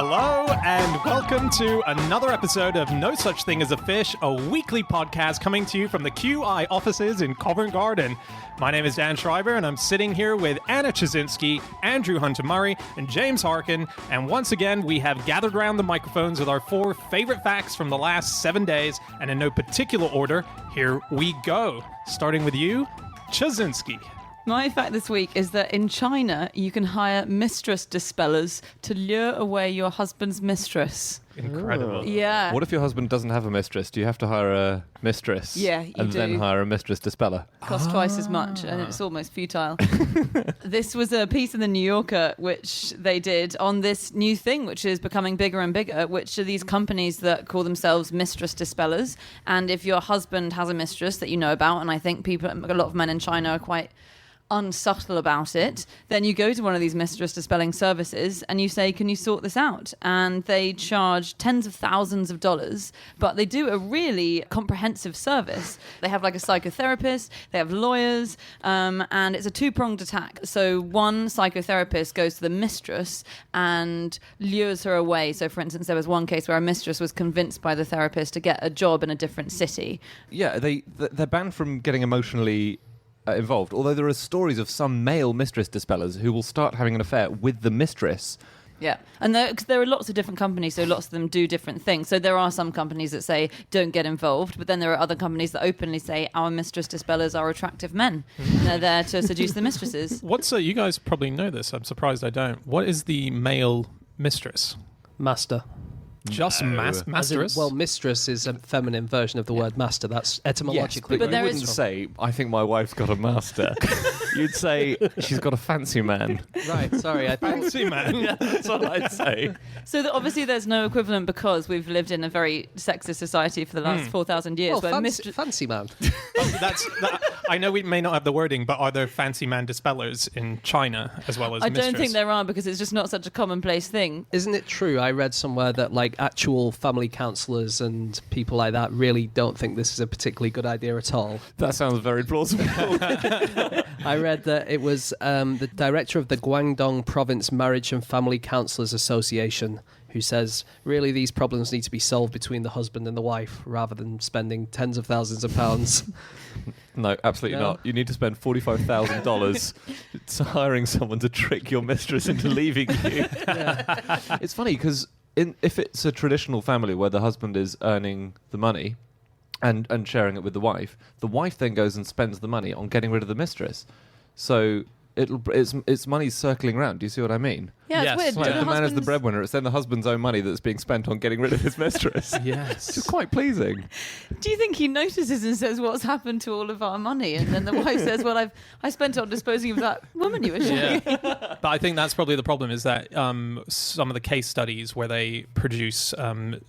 Hello and welcome to another episode of No Such Thing as a Fish, a weekly podcast coming to you from the QI offices in Covent Garden. My name is Dan Schreiber and I'm sitting here with Anna Chazinski, Andrew Hunter-Murray, and James Harkin. And once again, we have gathered around the microphones with our 4 favorite facts from the last 7 days. And in no particular order, here we go. Starting with you, Chazinski. My fact this week is that in China, you can hire mistress-dispellers to lure away your husband's mistress. Incredible. Yeah. What if your husband doesn't have a mistress? Do you have to hire a mistress? Yeah, you and do. then hire a mistress-dispeller? Costs twice as much, and it's almost futile. This was a piece in the New Yorker, which they did on this new thing, which is becoming bigger and bigger, which are these companies that call themselves mistress-dispellers. And if your husband has a mistress that you know about, and I think a lot of men in China are quite unsubtle about it, then you go to one of these mistress dispelling services and you say, can you sort this out? And they charge tens of thousands of dollars, but they do a really comprehensive service. They have like a psychotherapist, they have lawyers, and it's a 2-pronged attack. So one psychotherapist goes to the mistress and lures her away. So for instance, there was one case where a mistress was convinced by the therapist to get a job in a different city. Yeah, they're banned from getting emotionally involved, although there are stories of some male mistress-dispellers who will start having an affair with the mistress. Yeah, and there are lots of different companies, so lots of them do different things. So there are some companies that say, don't get involved, but then there are other companies that openly say, our mistress-dispellers are attractive men. And they're there to seduce the mistresses. You guys probably know this, I'm surprised I don't. What is the male mistress? Master. Just mistress? Well, mistress is a feminine version of the word master. That's etymologically. Yes, but there you wouldn't say, I think my wife's got a master. You'd say, she's got a fancy man. Right, sorry. Fancy man. Yeah, that's what I'd say. So obviously there's no equivalent because we've lived in a very sexist society for the last 4,000 years. Well, but fancy man. I know we may not have the wording, but are there fancy man dispellers in China as well as I mistress? don't think there are because it's just not such a commonplace thing. Isn't it true? I read somewhere that actual family counsellors and people like that really don't think this is a particularly good idea at all. That sounds very plausible. I read that it was the director of the Guangdong Province Marriage and Family Counsellors Association who says, really, these problems need to be solved between the husband and the wife rather than spending tens of thousands of pounds. No, absolutely not. You need to spend $45,000 hiring someone to trick your mistress into leaving you. Yeah. It's funny because if it's a traditional family where the husband is earning the money and sharing it with the wife then goes and spends the money on getting rid of the mistress. So it's money circling around. Do you see what I mean? Yeah, Yes. it's weird. Like Do the man is the husbands- breadwinner. It's then the husband's own money that's being spent on getting rid of his mistress. Yes. It's quite pleasing. Do you think he notices and says, what's happened to all of our money? And then the wife says, well, I spent it on disposing of that woman you were showing. Yeah. But I think that's probably the problem is that some of the case studies where they produce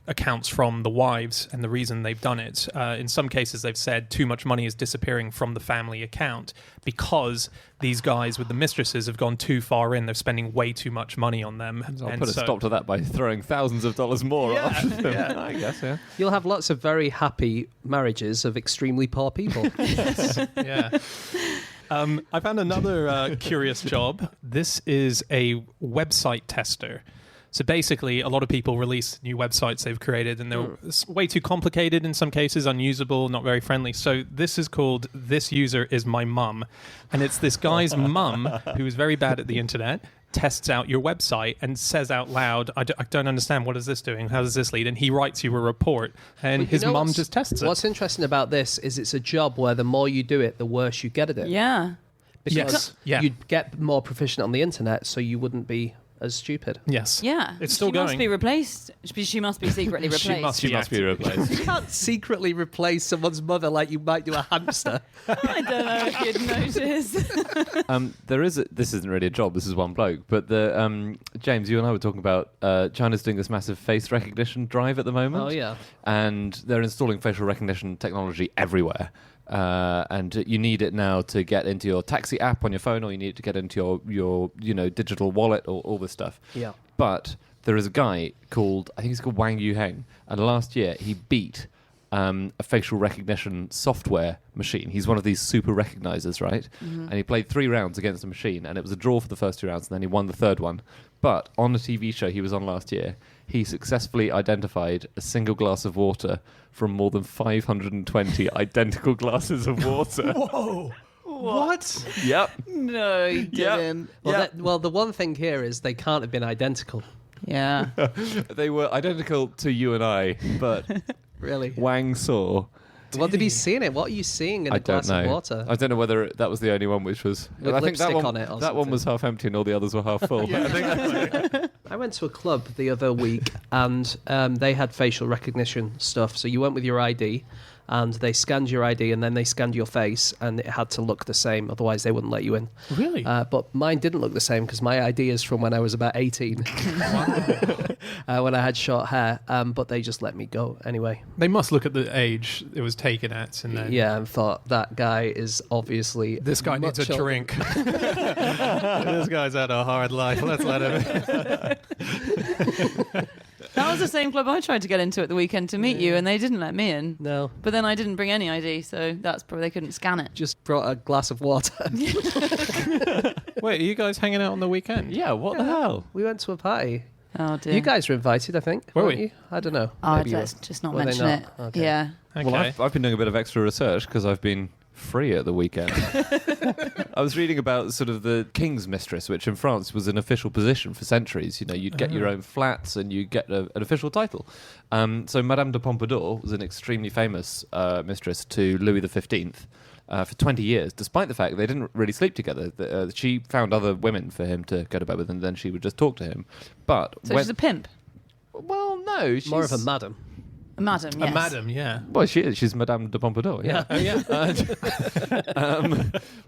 accounts from the wives and the reason they've done it, in some cases they've said too much money is disappearing from the family account because these guys with the mistresses have gone too far in. They're spending way too much money on them. I'll put a stop to that by throwing thousands of dollars more after them. Yeah. I guess, yeah. You'll have lots of very happy marriages of extremely poor people. Yeah. I found another curious job. This is a website tester. So basically, a lot of people release new websites they've created, and they're way too complicated in some cases, unusable, not very friendly. So this is called This User Is My Mum. And it's this guy's mum who is very bad at the internet, tests out your website and says out loud, I don't understand, what is this doing? How does this lead? And he writes you a report, and his mum just tests it. What's interesting about this is it's a job where the more you do it, the worse you get at it. Yeah. Because Yeah. you'd get more proficient on the internet, so you wouldn't be as stupid. Yes. Yeah. It's still she going. must be replaced. She must be secretly replaced. She must be replaced. You can't secretly replace someone's mother like you might do a hamster. I don't know if you'd notice. This isn't really a job, this is one bloke, but James, you and I were talking about China's doing this massive face recognition drive at the moment. Oh, yeah. And they're installing facial recognition technology everywhere. And you need it now to get into your taxi app on your phone, or you need it to get into your digital wallet, or all this stuff. Yeah. But there is a guy called, I think he's called Wang Yuheng, and last year he beat a facial recognition software machine. He's one of these super recognizers, right? Mm-hmm. And he played 3 rounds against the machine, and it was a draw for the first 2 rounds, and then he won the third one. But on a TV show he was on last year, he successfully identified a single glass of water from more than 520 identical glasses of water. Whoa. What? Yep. No, he didn't. Well, the one thing here is they can't have been identical. Yeah. They were identical to you and I, but Really? Wang saw. What did he see in it? What are you seeing in a glass of water? I don't know whether that was the only one which was... With I think that lipstick one, on it or that one something. was half empty and all the others were half full. I think that's I went to a club the other week and they had facial recognition stuff. So you went with your ID and they scanned your ID and then they scanned your face and it had to look the same. Otherwise, they wouldn't let you in. Really? But mine didn't look the same because my ID is from when I was about 18. When I had short hair. But they just let me go anyway. They must look at the age it was taken at and then... Yeah, and thought that guy is obviously... This guy needs a much older. drink. This guy's had a hard life. Let's let him in. That was the same club I tried to get into at the weekend to meet you, and they didn't let me in. No. But then I didn't bring any ID, so that's probably they couldn't scan it. Just brought a glass of water. Wait, are you guys hanging out on the weekend? Yeah, what the hell? We went to a party. Oh dear. You guys were invited, I think. Were weren't we? you? I don't know. Oh, Maybe you let's were. just not Were they mention not? it. Okay. Yeah. Okay. Well, I've been doing a bit of extra research because I've been free at the weekend. I was reading about sort of the king's mistress, which in France was an official position for centuries. You know, you'd get your own flats and you get an official title. So Madame de Pompadour was an extremely famous mistress to Louis XV. For 20 years, despite the fact they didn't really sleep together. She found other women for him to go to bed with, and then she would just talk to him. But So she's a pimp. well, no, she's More of a madam. A madam, yes. A madam, yeah. Well, she is. She's Madame de Pompadour. Yeah. Oh, yeah.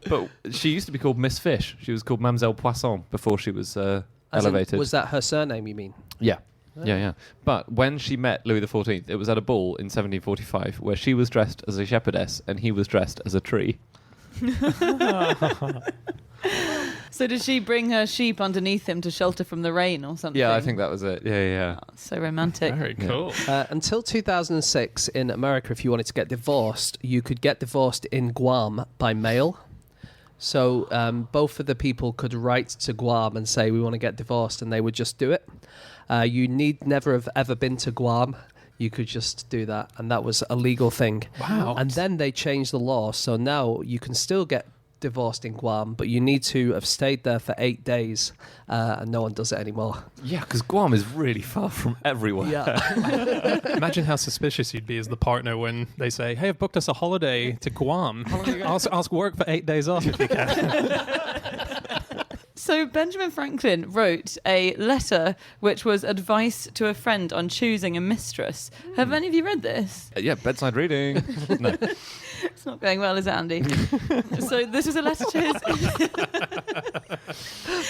But she used to be called Miss Fish. She was called Mademoiselle Poisson before she was As in, elevated. was that her surname, you mean? Yeah. Yeah. But when she met Louis XIV, it was at a ball in 1745 where she was dressed as a shepherdess and he was dressed as a tree. So did she bring her sheep underneath him to shelter from the rain or something? Yeah, I think that was it. Yeah. Oh, so romantic. Very cool. Until 2006 in America, if you wanted to get divorced, you could get divorced in Guam by mail. So both of the people could write to Guam and say, we want to get divorced, and they would just do it. You need never have ever been to Guam. You could just do that, and that was a legal thing. Wow. And then they changed the law, so now you can still get divorced in Guam, but you need to have stayed there for 8 days, and no one does it anymore. Yeah, because Guam is really far from everywhere. Yeah. Imagine how suspicious you'd be as the partner when they say, hey, I've booked us a holiday to Guam. Ask work for 8 days off if you can. So Benjamin Franklin wrote a letter which was advice to a friend on choosing a mistress. Have any of you read this? Yeah, bedside reading. No. It's not going well, is it, Andy? So this was a letter to his...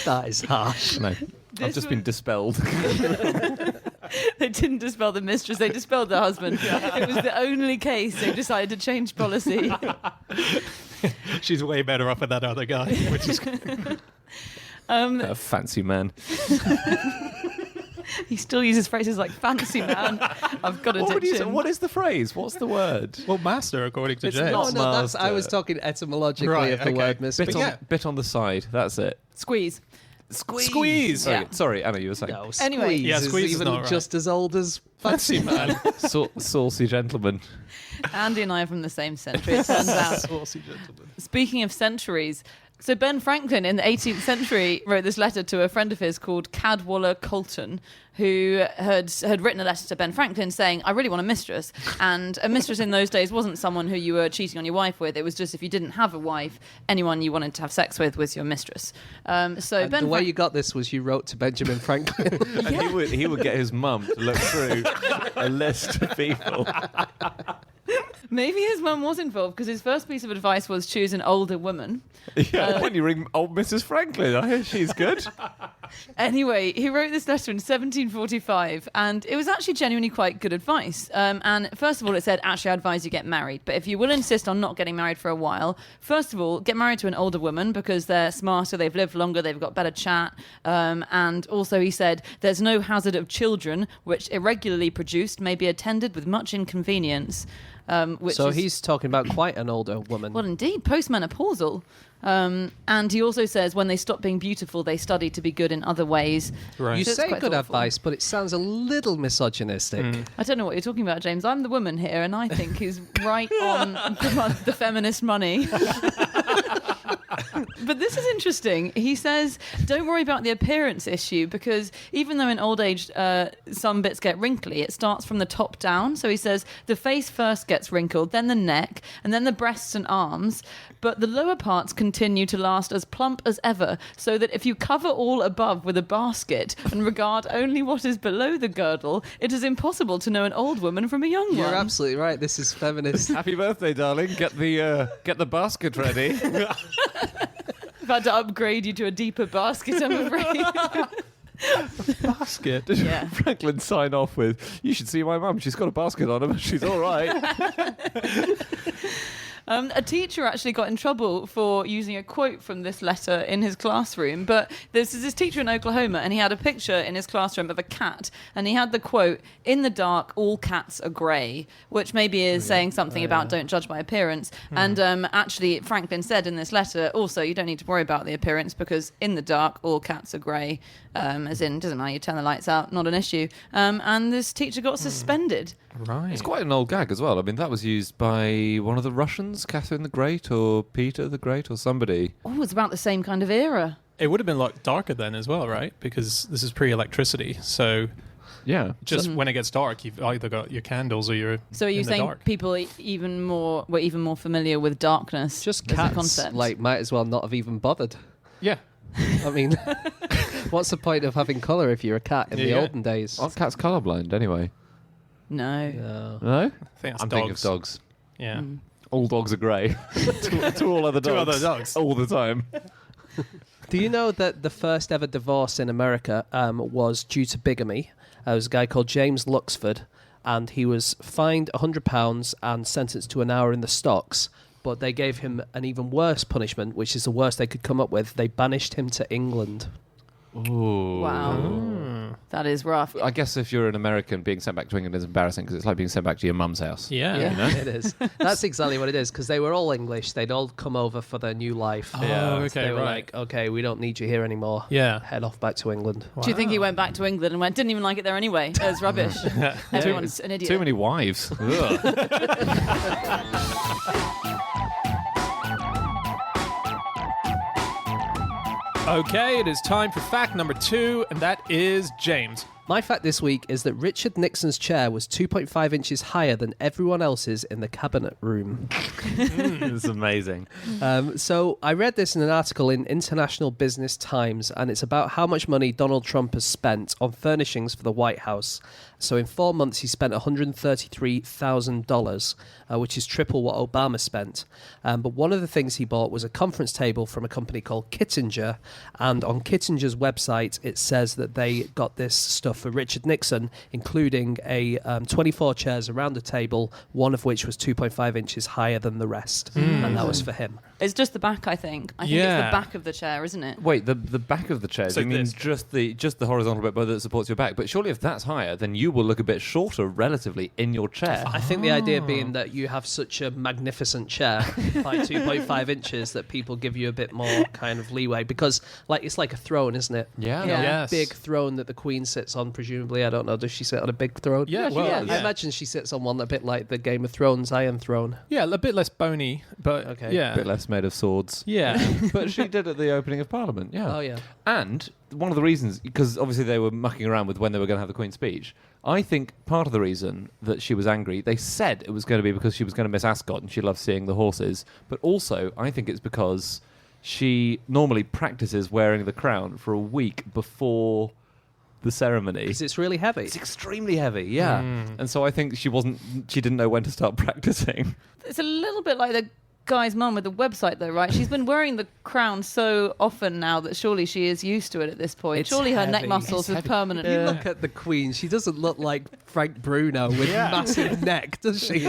That is harsh. No. I've This just been was- dispelled. They didn't dispel the mistress, they dispelled the husband. It was the only case they decided to change policy. She's way better off with that other guy, which is A fancy man. He still uses phrases like fancy man. I've got to ditch him. What is the phrase? What's the word? well, master according to It's James. not- No, that's, I Master. was talking etymologically Right, of the okay. word mistress. Bit, But on, yeah. bit on the side. That's it. Squeeze. Squeeze. Yeah. Sorry, Anna, you were saying. No, Anyway. squeeze Yeah, is squeeze is even not right. just as old as Fancy man. Saucy gentleman. Andy and I are from the same century, it turns out. Saucy gentleman. Speaking of centuries, so Ben Franklin in the 18th century wrote this letter to a friend of his called Cadwallader Colton, who had written a letter to Ben Franklin saying, I really want a mistress. And a mistress in those days wasn't someone who you were cheating on your wife with. It was just if you didn't have a wife, anyone you wanted to have sex with was your mistress. So Ben the way you got this was you wrote to Benjamin Franklin. And he would get his mum to look through a list of people. Maybe his mum was involved because his first piece of advice was choose an older woman. Yeah, when you ring old Mrs. Franklin, I hear she's good. Anyway, he wrote this letter in 1745, and it was actually genuinely quite good advice. And first of all, it said, actually, I advise you get married. But if you will insist on not getting married for a while, first of all, get married to an older woman because they're smarter, they've lived longer, they've got better chat. And also, he said, there's no hazard of children, which irregularly produced may be attended with much inconvenience. Which So is, he's talking about quite an older woman. well, indeed, postmenopausal. And he also says when they stop being beautiful, they study to be good in other ways. Right. You So it's say quite good thoughtful. advice, but it sounds a little misogynistic. I don't know what you're talking about, James. I'm the woman here, and I think he's right on the feminist money. But this is interesting. He says, don't worry about the appearance issue, because even though in old age some bits get wrinkly, it starts from the top down. So he says the face first gets wrinkled, then the neck, and then the breasts and arms. But the lower parts continue to last as plump as ever, so that if you cover all above with a basket and regard only what is below the girdle, it is impossible to know an old woman from a young You're one. absolutely right. This is feminist. Happy birthday, darling. Get the basket ready. I've had to upgrade you to a deeper basket, I'm afraid. Basket. Yeah. Franklin sign off with, you should see my mum. She's got a basket on her, but she's all right. A teacher actually got in trouble for using a quote from this letter in his classroom. But this is this teacher in Oklahoma, and he had a picture in his classroom of a cat, and he had the quote, "In the dark, all cats are grey," which maybe is saying something about don't judge by appearance. And actually, Franklin said in this letter, also, you don't need to worry about the appearance because in the dark, all cats are grey. As in, doesn't matter, you turn the lights out, not an issue. And this teacher got suspended. Right. It's quite an old gag as well. I mean, that was used by one of the Russians, Catherine the Great, or Peter the Great, or somebody. Oh, it's about the same kind of era. It would have been like darker then as well, right? Because this is pre-electricity. So Yeah. just when it gets dark, you've either got your candles or you're So are you in the saying dark. people were even more familiar with darkness? Just as a cats, concept? might as well not have even bothered. Yeah. I mean, what's the point of having colour if you're a cat in the Yeah. olden days? Aren't cats colourblind anyway? No. No. No? I think that's I'm dogs. thinking of dogs. Yeah. All dogs are grey. to all other dogs. To other dogs. All the time. Do you know that the first ever divorce in America was due to bigamy? There was a guy called James Luxford, and he was fined £100 and sentenced to an hour in the stocks. But they gave him an even worse punishment, which is the worst they could come up with. They banished him to England. Ooh. Wow. That is rough. I guess if you're an American, being sent back to England is embarrassing because it's like being sent back to your mum's house. Yeah. Yeah. You know? It is. That's exactly what it is, because they were all English. They'd all come over for their new life. Oh, Yeah. okay, They were right. like, okay, we don't need you here anymore. Yeah. Head off back to England. Do you think he went back to England and went, didn't even like it there anyway? It was rubbish. Everyone's an idiot. Too many wives. Ugh. Okay, it is time for fact number 2, and that is James. My fact this week is that Richard Nixon's chair was 2.5 inches higher than everyone else's in the cabinet room. It's amazing. So I read this in an article in International Business Times, and it's about how much money Donald Trump has spent on furnishings for the White House. So in 4 months, he spent $133,000, which is triple what Obama spent. But one of the things he bought was a conference table from a company called Kittinger. And on Kittinger's website, it says that they got this stuff for Richard Nixon, including 24 chairs around the table, one of which was 2.5 inches higher than the rest. And that was for him. It's just the back, I think. I think it's Yeah. the back of the chair, isn't it? Wait, the back of the chair? So You mean this. just the horizontal bit that supports your back? But surely if that's higher, then you will look a bit shorter relatively in your chair. I think the idea being that you have such a magnificent chair, like 2.5 inches, that people give you a bit more kind of leeway, because like it's like a throne, isn't it? Yeah. Yeah. Yes. Big throne that the Queen sits on, presumably. I don't know. Does she sit on a big throne? Yeah, she well, does. yeah. I imagine she sits on one a bit like the Game of Thrones Iron Throne. Yeah, a bit less bony, but Okay. yeah. A bit less made of swords. Yeah. But she did at the opening of Parliament, yeah. Oh, yeah. And one of the reasons, because obviously they were mucking around with when they were going to have the Queen's speech, I think part of the reason that she was angry, they said it was going to be because she was going to miss Ascot and she loved seeing the horses, but also I think it's because she normally practices wearing the crown for a week before the ceremony. Because it's really heavy. It's extremely heavy, yeah. And so I think she didn't know when to start practicing. It's a little bit like the guy's mum with the website, though, right? She's been wearing the crown so often now that surely she is used to it at this point. It's surely her neck heavy. muscles It's is permanent. You look at the Queen, she doesn't look like Frank Bruno with massive neck, does she?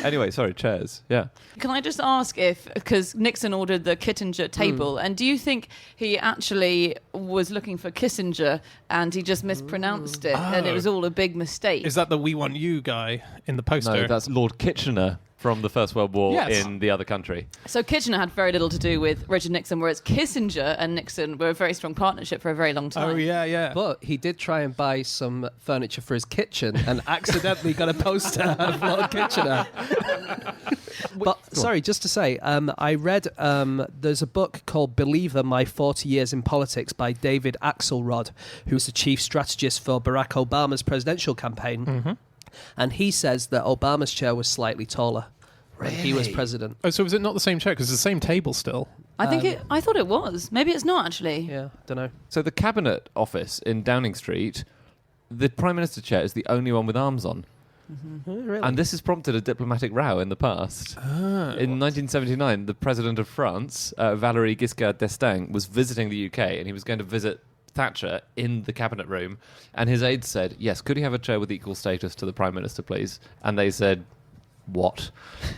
Anyway, sorry, chairs. Yeah. Can I just ask because Nixon ordered the Kittinger table, and do you think he actually was looking for Kissinger and he just mispronounced it and it was all a big mistake? Is that the "We Want You" guy in the poster? No, that's Lord Kitchener from the First World War in the other country. So Kitchener had very little to do with Richard Nixon, whereas Kissinger and Nixon were a very strong partnership for a very long time. Oh, yeah. But he did try and buy some furniture for his kitchen and accidentally got a poster of Lord Kitchener. But sorry, just to say, I read there's a book called Believer, My 40 Years in Politics by David Axelrod, who's the chief strategist for Barack Obama's presidential campaign. Mm-hmm. And he says that Obama's chair was slightly taller when he was president. Oh, so is it not the same chair? Because it's the same table still. I thought it was. Maybe it's not, actually. Yeah, don't know. So the Cabinet Office in Downing Street, the Prime Minister chair is the only one with arms on. Mm-hmm. Really? And this has prompted a diplomatic row in the past. In 1979, the President of France, Valéry Giscard d'Estaing, was visiting the UK, and he was going to visit Thatcher in the cabinet room, and his aides said, yes, could he have a chair with equal status to the Prime Minister, please? And they said, what?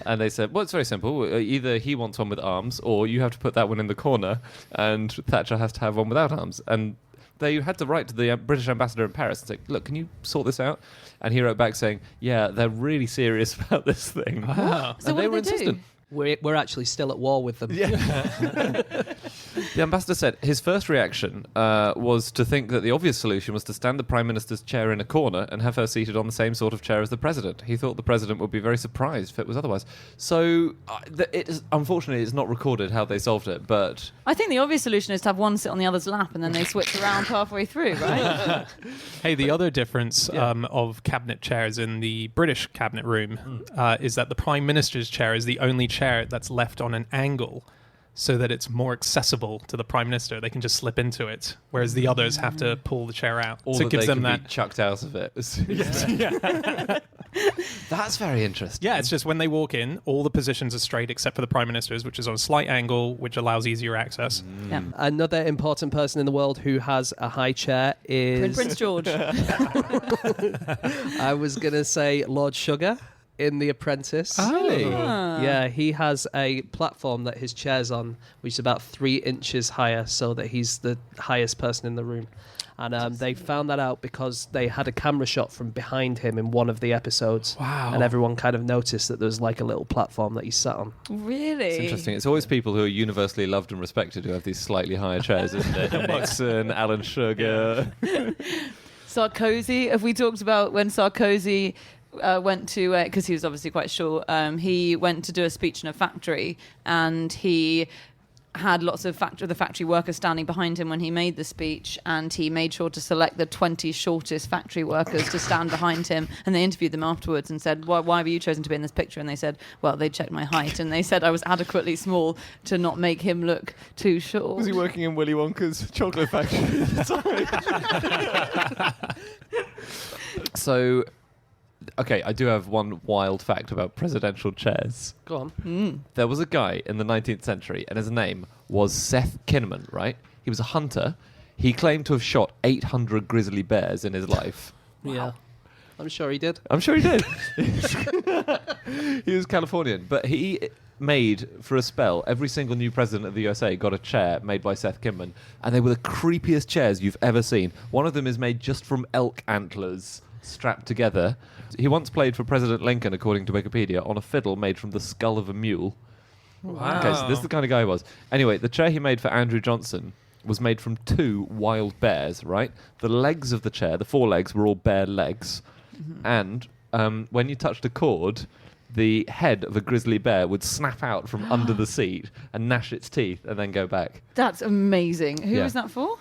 And they said, well, it's very simple. Either he wants one with arms, or you have to put that one in the corner, and Thatcher has to have one without arms. And they had to write to the British ambassador in Paris and say, look, can you sort this out? And he wrote back saying, yeah, they're really serious about this thing. Wow. So And what they did were they do? insistent. We're actually still at war with them. Yeah. The ambassador said his first reaction was to think that the obvious solution was to stand the Prime Minister's chair in a corner and have her seated on the same sort of chair as the President. He thought the President would be very surprised if it was otherwise. So, unfortunately, it's not recorded how they solved it, but... I think the obvious solution is to have one sit on the other's lap and then they switch around halfway through, right? Hey, the other difference of cabinet chairs in the British cabinet room is that the Prime Minister's chair is the only chair that's left on an angle so that it's more accessible to the Prime Minister. They can just slip into it, whereas the others have to pull the chair out. Or so that it gives they them can that be chucked out of it. That's very interesting. Yeah, it's just when they walk in, all the positions are straight except for the Prime Minister's, which is on a slight angle, which allows easier access. Yeah. Another important person in the world who has a high chair is... Prince George. I was going to say Lord Sugar in The Apprentice. Really? Yeah, he has a platform that his chair's on, which is about 3 inches higher, so that he's the highest person in the room. And they found that out because they had a camera shot from behind him in one of the episodes. Wow. And everyone kind of noticed that there was like a little platform that he sat on. Really? It's interesting. It's always people who are universally loved and respected who have these slightly higher chairs, isn't it? Nixon, Alan Sugar. Sarkozy. Have we talked about when Sarkozy went to, because he was obviously quite short, he went to do a speech in a factory and he had lots of the factory workers standing behind him when he made the speech, and he made sure to select the 20 shortest factory workers to stand behind him, and they interviewed them afterwards and said, why were you chosen to be in this picture? And they said, well, they checked my height, and they said I was adequately small to not make him look too short. Was he working in Willy Wonka's chocolate factory at the time? So, okay, I do have one wild fact about presidential chairs. Go on. There was a guy in the 19th century, and his name was Seth Kinnaman, right? He was a hunter. He claimed to have shot 800 grizzly bears in his life. Yeah. I'm sure he did. I'm sure he did. He was Californian, but he made, for a spell, every single new president of the USA got a chair made by Seth Kinnaman, and they were the creepiest chairs you've ever seen. One of them is made just from elk antlers strapped together. He once played for President Lincoln, according to Wikipedia, on a fiddle made from the skull of a mule. Wow. Okay, so this is the kind of guy he was. Anyway, the chair he made for Andrew Johnson was made from 2 wild bears, right? The legs of the chair, the forelegs, were all bear legs. And when you touched a chord, the head of a grizzly bear would snap out from under the seat and gnash its teeth and then go back. That's amazing. Who Yeah. was that for?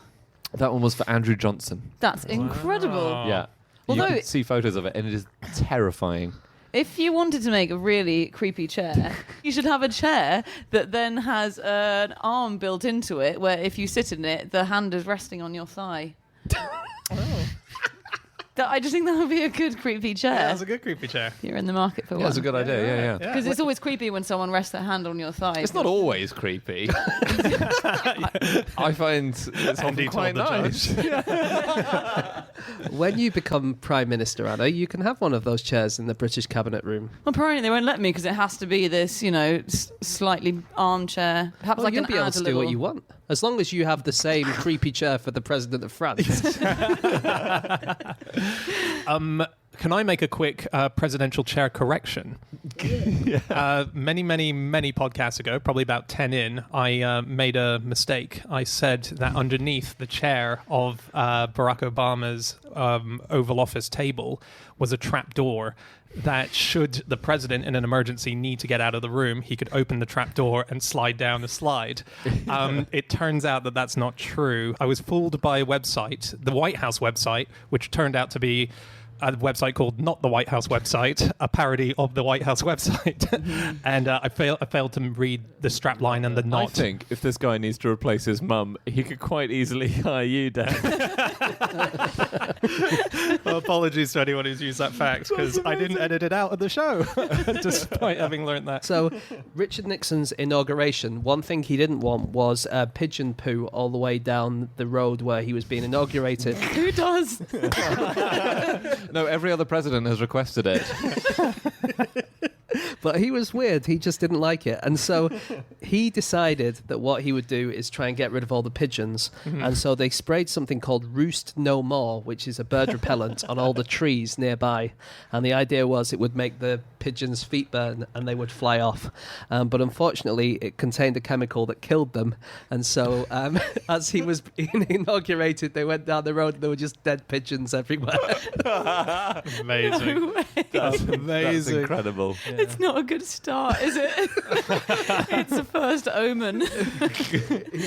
That one was for Andrew Johnson. That's incredible. Yeah. Although you can it- see photos of it, and it is terrifying. If you wanted to make a really creepy chair, you should have a chair that then has an arm built into it where if you sit in it, the hand is resting on your thigh. I just think that would be a good creepy chair. Yeah, that's a good creepy chair. You're in the market for one. That's a good idea. Yeah. Because it's always creepy when someone rests their hand on your thigh. It's not always creepy. I find it's often quite nice. When you become Prime Minister, Anna, you can have one of those chairs in the British Cabinet room. Well, apparently they won't let me because it has to be this, slightly armchair. Perhaps I you'll can be able add to a do little... what you want. As long as you have the same creepy chair for the President of France. Can I make a quick presidential chair correction? Many podcasts ago, probably about 10 in, I made a mistake. I said that underneath the chair of Barack Obama's Oval Office table was a trap door that should the president in an emergency need to get out of the room, he could open the trap door and slide down the slide. It turns out that that's not true. I was fooled by a website, the White House website, which turned out to be a website called Not the White House Website, a parody of the White House website. And I failed to read the strap line and the knot. I think if this guy needs to replace his mum, he could quite easily hire you, Dan. Well, apologies to anyone who's used that fact, because I didn't edit it out of the show, despite having learned that. So, Richard Nixon's inauguration, one thing he didn't want was pigeon poo all the way down the road where he was being inaugurated. Who does? No, every other president has requested it. But he was weird. He just didn't like it. And so he decided that what he would do is try and get rid of all the pigeons. And so they sprayed something called Roost No More, which is a bird repellent, on all the trees nearby. And the idea was it would make the pigeons' feet burn and they would fly off. But unfortunately, it contained a chemical that killed them. And so as he was being inaugurated, they went down the road and there were just dead pigeons everywhere. Amazing. That's amazing. That's incredible. It's not a good start, is it? It's a first omen.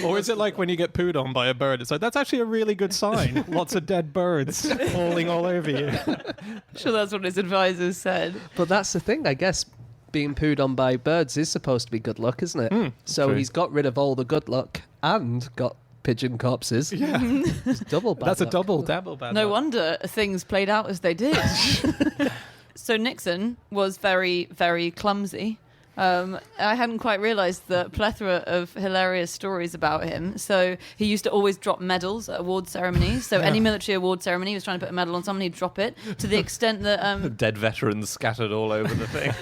Or is it like when you get pooed on by a bird? It's like, that's actually a really good sign. Lots of dead birds falling all over you. I'm sure that's what his advisors said. But that's the thing, I guess. Being pooed on by birds is supposed to be good luck, isn't it? So true. he's got rid of all the good luck and got pigeon corpses. Yeah. It's double bad That's luck. a double bad No luck. wonder things played out as they did. So Nixon was very, very clumsy. I hadn't quite realised the plethora of hilarious stories about him. So he used to always drop medals at award ceremonies. So any military award ceremony, he was trying to put a medal on someone, he'd drop it, to the extent that... Dead veterans scattered all over the thing.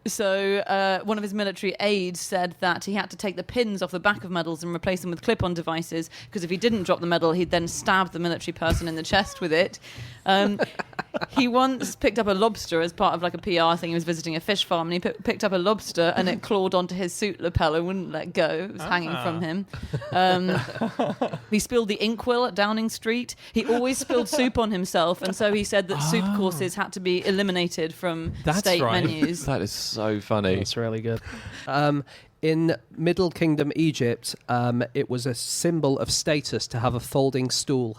So one of his military aides said that he had to take the pins off the back of medals and replace them with clip-on devices, because if he didn't drop the medal, he'd then stab the military person in the chest with it. He once picked up a lobster as part of like a PR thing. He was visiting a fish farm and he picked up a lobster and it clawed onto his suit lapel and wouldn't let go. It was hanging from him. He spilled the inkwell at Downing Street. He always spilled soup on himself, and so he said that soup courses had to be eliminated from state menus. That is so funny. That's really good. In Middle Kingdom Egypt, it was a symbol of status to have a folding stool.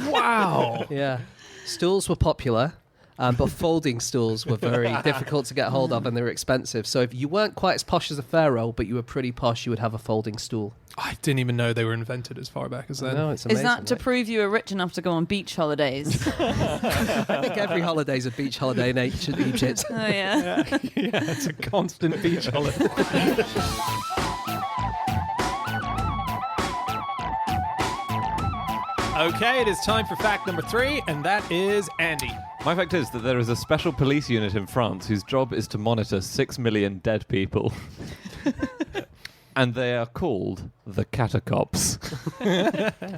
Wow. Yeah. Stools were popular, but folding stools were very difficult to get hold of and they were expensive. So if you weren't quite as posh as a pharaoh, but you were pretty posh, you would have a folding stool. I didn't even know they were invented as far back as then. No, it's amazing. Is that to right? prove you were rich enough to go on beach holidays? I think every holiday's a beach holiday in Egypt. Oh, yeah. Yeah, it's a constant beach holiday. Okay, it is time for fact number 3, and that is Andy. My fact is that there is a special police unit in France whose job is to monitor 6 million dead people. And they are called the catacops.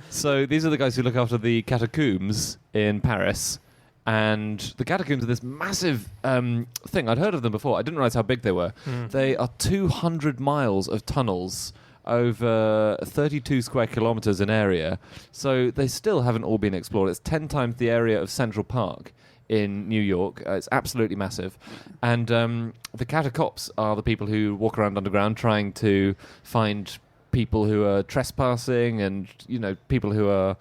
So these are the guys who look after the catacombs in Paris. And the catacombs are this massive thing. I'd heard of them before. I didn't realize how big they were. They are 200 miles of tunnels over 32 square kilometers in area. So they still haven't all been explored. It's 10 times the area of Central Park in New York. It's absolutely massive. And the catacops are the people who walk around underground trying to find people who are trespassing and, people who are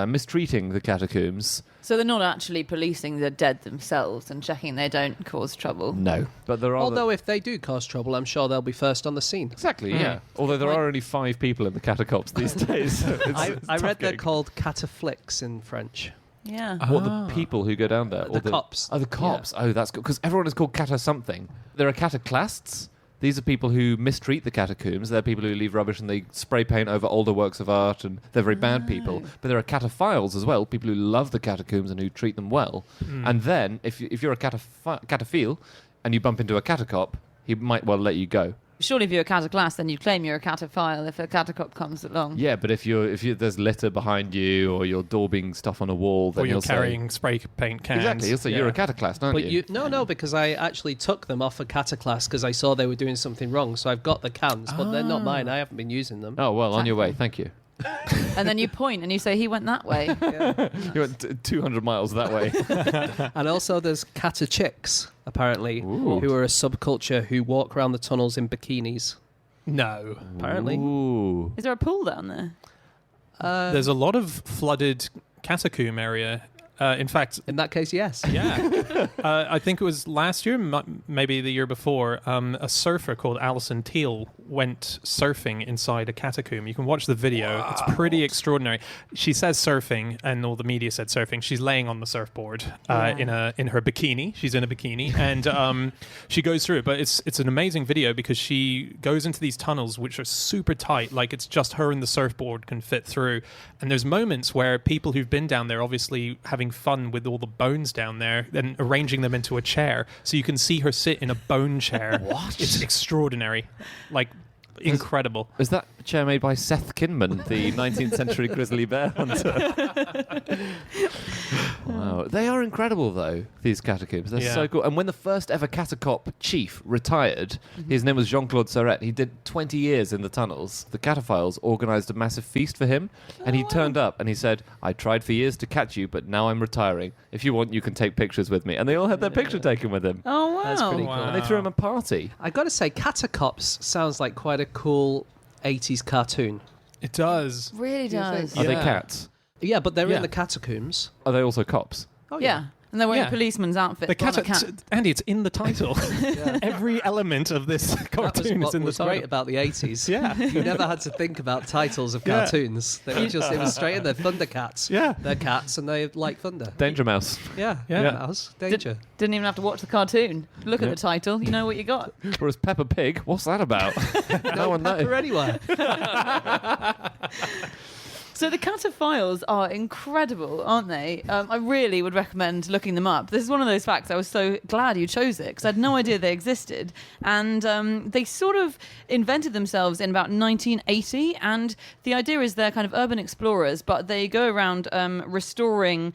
mistreating the catacombs. So they're not actually policing the dead themselves and checking they don't cause trouble. No. But there are... Although if they do cause trouble, I'm sure they'll be first on the scene. Exactly, yeah. Although there are only 5 people in the catacombs these days. So I read they're called cataflics in French. Yeah. What, the people who go down there? The cops. Oh, the cops. Yeah. Oh, that's good. Because everyone is called cata something. There are cataclasts. These are people who mistreat the catacombs. They're people who leave rubbish and they spray paint over older works of art, and they're very bad people. But there are cataphiles as well, people who love the catacombs and who treat them well. And then, if you're a cataphile and you bump into a catacop, he might well let you go. Surely if you're a cataclast, then you claim you're a cataphile if a catacop comes along. Yeah, but if there's litter behind you, or you're daubing stuff on a wall, then or you're he'll carrying spray paint cans. Exactly, he'll say you're a cataclast, aren't But you? No, because I actually took them off a cataclast because I saw they were doing something wrong. So I've got the cans, but they're not mine. I haven't been using them. Oh, well, on your way. Thank you. And then you point and you say, he went that way. You went 200 miles that way. And also there's catachicks, apparently, Ooh. who are a subculture who walk around the tunnels in bikinis. No. Apparently. Ooh. Is there a pool down there? There's a lot of flooded catacomb area. In fact, In that case, yes. yeah. I think it was last year, maybe the year before, a surfer called Alison Teal went surfing inside a catacomb. You can watch the video. Wow. It's pretty extraordinary. She says surfing, and all the media said surfing. She's laying on the surfboard in her bikini. She's in a bikini, and she goes through it. But it's an amazing video because she goes into these tunnels, which are super tight. Like, it's just her and the surfboard can fit through. And there's moments where people who've been down there, obviously having fun with all the bones down there and arranging them into a chair, so you can see her sit in a bone chair. What? It's extraordinary, like incredible. Is that a chair made by Seth Kinman, the 19th century grizzly bear hunter? Wow, they are incredible though, these catacombs. They're so cool. And when the first ever catacomb chief retired, his name was Jean-Claude Serret. He did 20 years in the tunnels. The cataphiles organised a massive feast for him, and he turned up and he said, "I tried for years to catch you, but now I'm retiring. If you want, you can take pictures with me." And they all had their picture taken with him. Oh, wow. That's pretty cool. And they threw him a party. I got to say, Catacops sounds like quite a cool 80s cartoon. It does. Really does. Are they cats? Yeah, but they're Yeah. in the catacombs. Are they also cops? Oh, Yeah. And they're wearing Yeah. policeman's outfits. The but on a cat, Andy, it's in the title. Every element of this That was cartoon what is in the was title. great about the 80s. Yeah. You never had to think about titles of cartoons. They were just, it was straight in there. Thundercats. Yeah. They're cats and they like thunder. Danger Mouse. Yeah. Yeah. Mouse. Danger. Didn't even have to watch the cartoon. Look at the title. You know what you got. Whereas Peppa Pig, what's that about? No one knows. Pepper anywhere. So the cataphiles are incredible, aren't they? I really would recommend looking them up. This is one of those facts. I was so glad you chose it because I had no idea they existed. And they sort of invented themselves in about 1980. And the idea is they're kind of urban explorers, but they go around restoring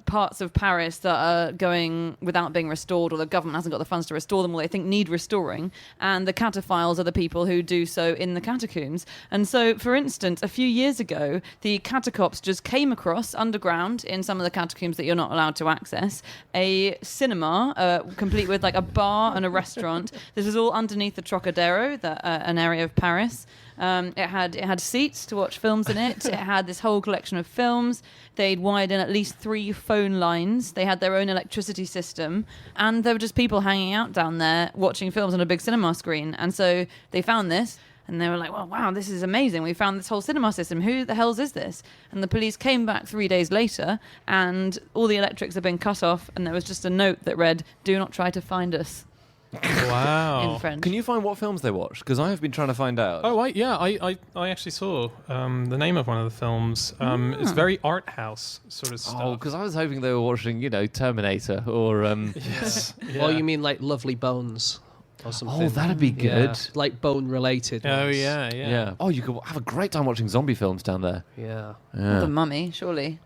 parts of Paris that are going without being restored, or the government hasn't got the funds to restore them, or they think need restoring. And the cataphiles are the people who do so in the catacombs. And so, for instance, a few years ago, the catacombs just came across underground in some of the catacombs that you're not allowed to access a cinema, complete with like a bar and a restaurant. This was all underneath the Trocadero, an area of Paris. It had seats to watch films in it. It had this whole collection of films. They'd wired in at least 3 phone lines. They had their own electricity system. And there were just people hanging out down there watching films on a big cinema screen. And so they found this. And they were like, well, wow, this is amazing. We found this whole cinema system. Who the hell's is this? And the police came back 3 days later, and all the electrics had been cut off. And there was just a note that read, "Do not try to find us." Wow. In French. Can you find what films they watched? Because I have been trying to find out. Oh, I actually saw the name of one of the films. It's very art house sort of stuff. Oh, because I was hoping they were watching, Terminator or... Yes. Or you mean like Lovely Bones or something? Oh, that'd be good. Yeah, like bone-related Oh, ones. yeah. Oh, you could have a great time watching zombie films down there. Yeah. Yeah. The Mummy, surely.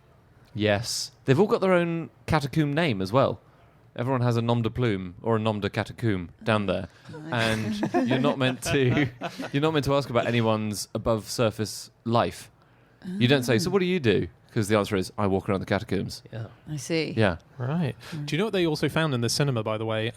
Yes. They've all got their own catacomb name as well. Everyone has a nom de plume or a nom de catacomb down there, and you're not meant to ask about anyone's above surface life. You don't say, "So what do you do?" Because the answer is, "I walk around the catacombs." Yeah. I see. Yeah. Right. Do you know what they also found in the cinema, by the way?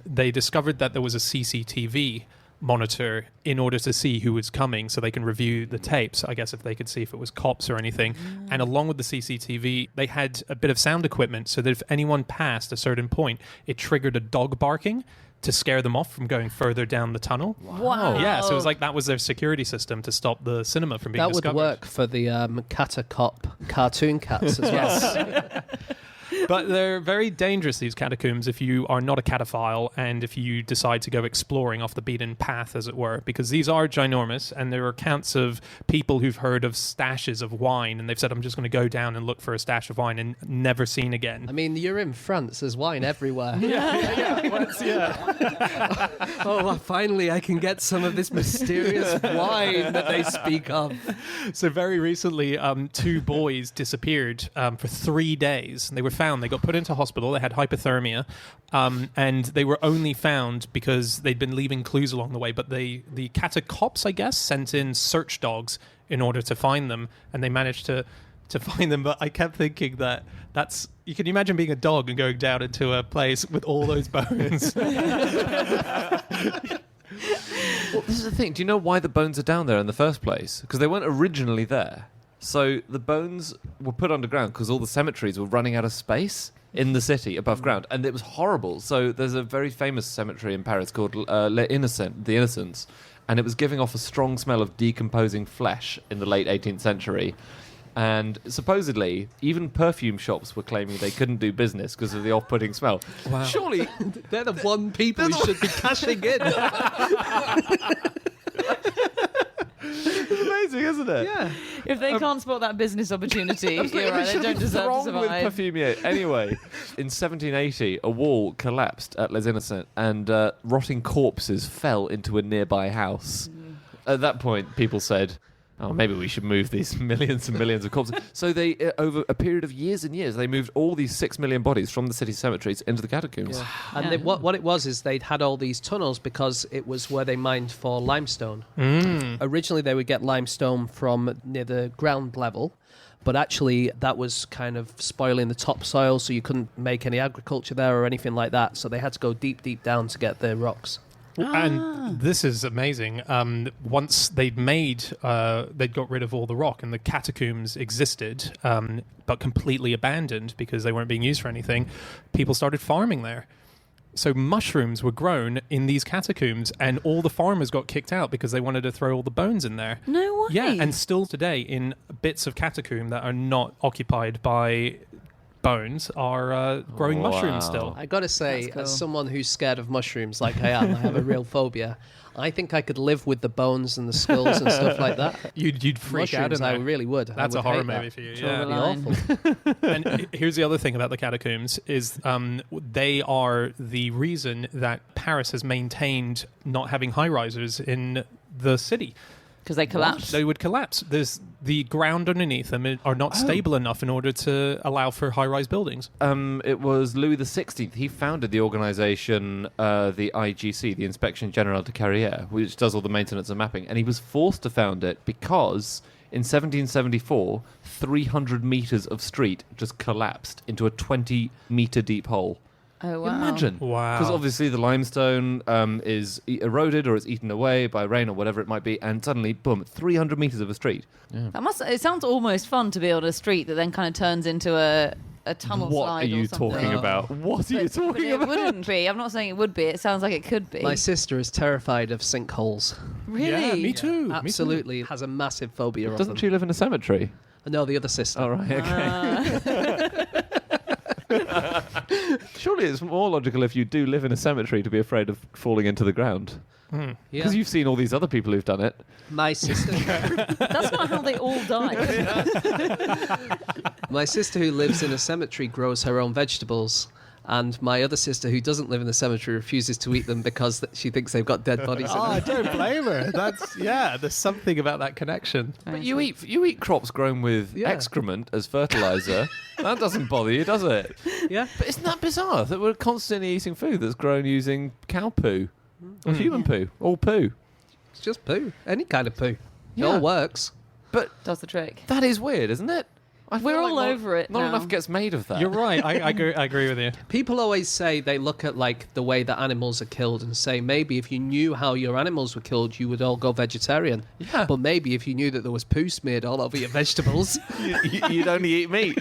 They discovered that there was a CCTV monitor in order to see who was coming so they can review the tapes, I guess, if they could see if it was cops or anything. And along with the CCTV, they had a bit of sound equipment so that if anyone passed a certain point, it triggered a dog barking to scare them off from going further down the tunnel. Wow. Yeah, so it was like that was their security system to stop the cinema from being discovered. That would work for the Catacop cartoon cats as well. But they're very dangerous, these catacombs, if you are not a cataphile and if you decide to go exploring off the beaten path, as it were, because these are ginormous, and there are accounts of people who've heard of stashes of wine, and they've said, I'm just going to go down and look for a stash of wine, and never seen again. I mean, you're in France. There's wine everywhere. Oh, finally I can get some of this mysterious wine that they speak of. So very recently, 2 boys disappeared for 3 days. They were found. They got put into hospital. They had hypothermia, and they were only found because they'd been leaving clues along the way. But the catacops, I guess, sent in search dogs in order to find them, and they managed to find them. But I kept thinking that's you can imagine being a dog and going down into a place with all those bones. Well, this is the thing. Do you know why the bones are down there in the first place? Because they weren't originally there. So the bones were put underground because all the cemeteries were running out of space in the city above ground, and it was horrible. So there's a very famous cemetery in Paris called the Innocents, and it was giving off a strong smell of decomposing flesh in the late 18th century. And supposedly, even perfume shops were claiming they couldn't do business because of the off-putting smell. Wow. Surely They're the one people who should be cashing in. it's amazing, isn't it? Yeah. If they can't spot that business opportunity, you're right, they don't deserve to wrong with survive. perfumier. Anyway, in 1780, a wall collapsed at Les Innocents, and rotting corpses fell into a nearby house. At that point, people said, oh, maybe we should move these millions and millions of corpses. So they, over a period of years and years, they moved all these 6 million bodies from the city cemeteries into the catacombs. Yeah. And what it was is they'd had all these tunnels because it was where they mined for limestone. Originally, they would get limestone from near the ground level, but actually that was kind of spoiling the topsoil, so you couldn't make any agriculture there or anything like that. So they had to go deep, deep down to get the rocks. And this is amazing. Once they'd got rid of all the rock and the catacombs existed, but completely abandoned because they weren't being used for anything, people started farming there. So mushrooms were grown in these catacombs, and all the farmers got kicked out because they wanted to throw all the bones in there. No way. Yeah, and still today, in bits of catacomb that are not occupied by bones, are growing mushrooms still. I gotta say, That's cool. as someone who's scared of mushrooms like I am, I have a real phobia. I think I could live with the bones and the skulls and stuff like that. You'd freak out in Mushrooms, I there. really would. That's I a would horror hate movie that. for you. Draw the Yeah. line. Awful. And here's the other thing about the catacombs is they are the reason that Paris has maintained not having high-risers in the city. Because they collapsed. They would collapse. There's the ground underneath them are not stable enough in order to allow for high-rise buildings. It was Louis XVI. He founded the organisation, the IGC, the Inspection Générale de Carrière, which does all the maintenance and mapping. And he was forced to found it because in 1774, 300 metres of street just collapsed into a 20-metre deep hole. Oh, wow. Imagine. Wow. Because obviously the limestone is eroded or it's eaten away by rain or whatever it might be, and suddenly, boom, 300 metres of a street. Yeah. It sounds almost fun to build a street that then kind of turns into a tunnel What slide are you or something. talking about? What are you But talking it about? wouldn't be. I'm not saying it would be. It sounds like it could be. My sister is terrified of sinkholes. Really? Yeah, me too. Absolutely. Has a massive phobia of Doesn't them. she live in a cemetery? No, the other sister. Oh, right, okay. Surely it's more logical if you do live in a cemetery to be afraid of falling into the ground. Yeah. Because you've seen all these other people who've done it. My sister, That's not how they all died. my sister who lives in a cemetery grows her own vegetables, and my other sister who doesn't live in the cemetery refuses to eat them because she thinks they've got dead bodies in Oh, I them. don't blame her. There's something about that connection. But you eat crops grown with Yeah. excrement as fertilizer. That doesn't bother you, does it? Yeah. But isn't that bizarre that we're constantly eating food that's grown using cow poo or human poo, all poo? It's just poo. Any kind of poo. It Yeah. all works. But Does the trick. that is weird, isn't it? We're all over it Not now. enough gets made of that. You're right. I agree with you. People always say they look at like the way that animals are killed and say maybe if you knew how your animals were killed, you would all go vegetarian. Yeah. But maybe if you knew that there was poo smeared all over your vegetables. You'd only eat meat.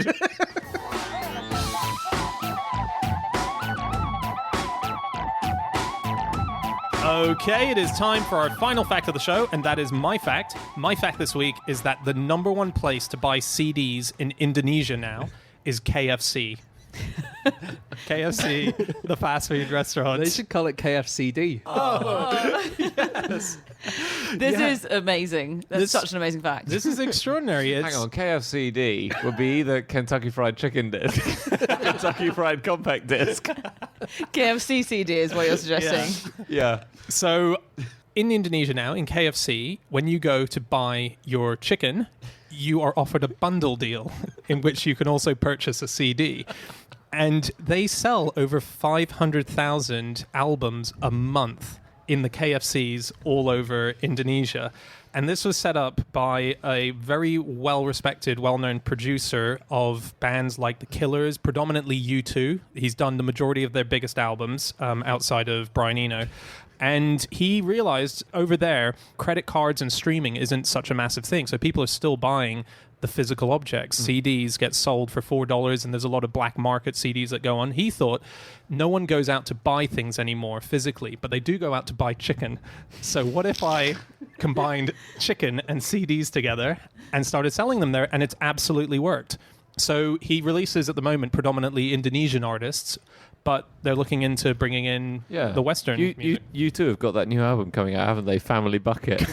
Okay, it is time for our final fact of the show, and that is my fact. My fact this week is that the number one place to buy CDs in Indonesia now is KFC. KFC, the fast food restaurant. They should call it KFCD. Yes. This Yeah. is amazing. That's such an amazing fact. This is extraordinary. Hang on, KFCD would be either Kentucky Fried Chicken disc, Kentucky Fried Compact disc. KFC CD is what you're suggesting. Yeah. So, in Indonesia now, in KFC, when you go to buy your chicken, you are offered a bundle deal in which you can also purchase a CD. And they sell over 500,000 albums a month in the KFCs all over Indonesia. And this was set up by a very well-respected, well-known producer of bands like The Killers, predominantly U2. He's done the majority of their biggest albums outside of Brian Eno. And he realized over there, credit cards and streaming isn't such a massive thing. So people are still buying the physical objects. CDs get sold for $4, and there's a lot of black market CDs that go on. He thought no one goes out to buy things anymore physically, but they do go out to buy chicken. So what if I combined chicken and CDs together and started selling them there? And it's absolutely worked. So he releases at the moment predominantly Indonesian artists, but they're looking into bringing in the Western music. You two have got that new album coming out, haven't they? Family Bucket.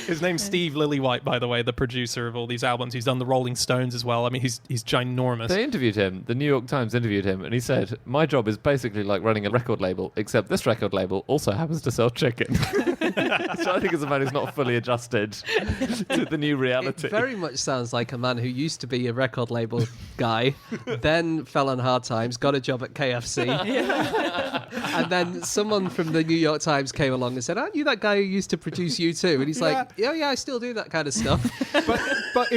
His name's Steve Lillywhite, by the way, the producer of all these albums. He's done the Rolling Stones as well. I mean, he's ginormous. They interviewed him. The New York Times interviewed him, and he said, "My job is basically like running a record label, except this record label also happens to sell chicken." So I think is a man who's not fully adjusted to the new reality. It very much sounds like a man who used to be a record label guy, then fell on hard times, got a job at KFC, and then someone from the New York Times came along and said, "Aren't you that guy who used to produce U2?" And he's like, yeah, I still do that kind of stuff. But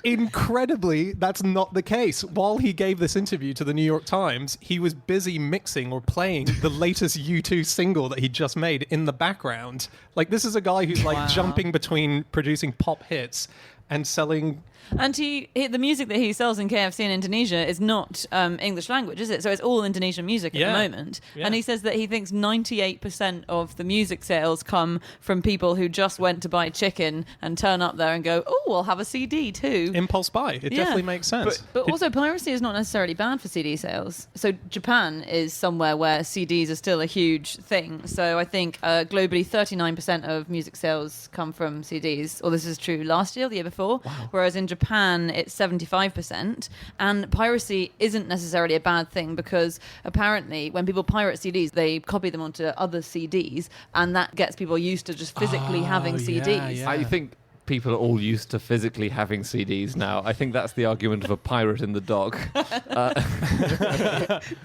incredibly, that's not the case. While he gave this interview to the New York Times, he was busy mixing or playing the latest U2 single that he just made in the background. Like, this is a guy who's like jumping between producing pop hits and selling. And the music that he sells in KFC in Indonesia is not English language, is it? So it's all Indonesian music at the moment. Yeah. And he says that he thinks 98% of the music sales come from people who just went to buy chicken and turn up there and go, "Oh, I'll have a CD too." Impulse buy. It definitely makes sense. But also, piracy is not necessarily bad for CD sales. So Japan is somewhere where CDs are still a huge thing. So I think globally 39% of music sales come from CDs. Or this is true last year, the year before. Wow. Whereas in Japan, it's 75%. And piracy isn't necessarily a bad thing because apparently when people pirate CDs, they copy them onto other CDs, and that gets people used to just physically having CDs. Yeah. I think people are all used to physically having CDs now. I think that's the argument of a pirate in the dock.